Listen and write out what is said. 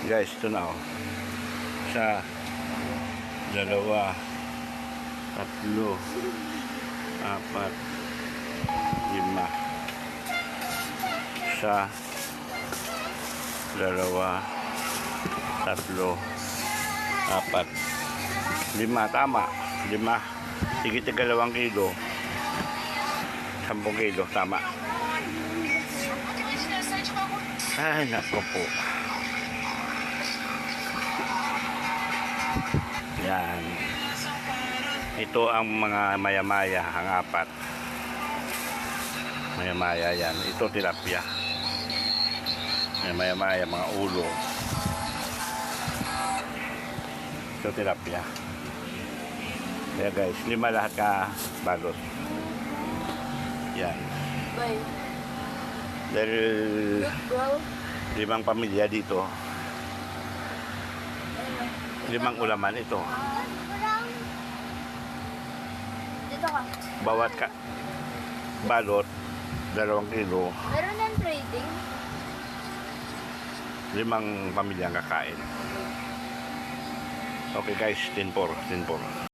Guys, ito na oh. Isa, dalawa, tatlo, apat, lima. Isa, dalawa, tatlo, apat, lima. Tama, lima. Sige, tiga 2 kilo. 10 kilo, tama. Ay, nako po. Yan. Ito ang mga maya-maya, ang apat. Maya-maya yan. Ito tilapia. Maya-maya, mga ulo. Ito tilapia. Kaya guys, 5 lahat ka balot. Yan. Bye. Dahil Bro. 5 pamilya dito. 5 ulaman ito. Dito ka. Bawat balot 2 kilo. Meron ng trading. 5 pamilya ang kakain. Okay guys, 10-4.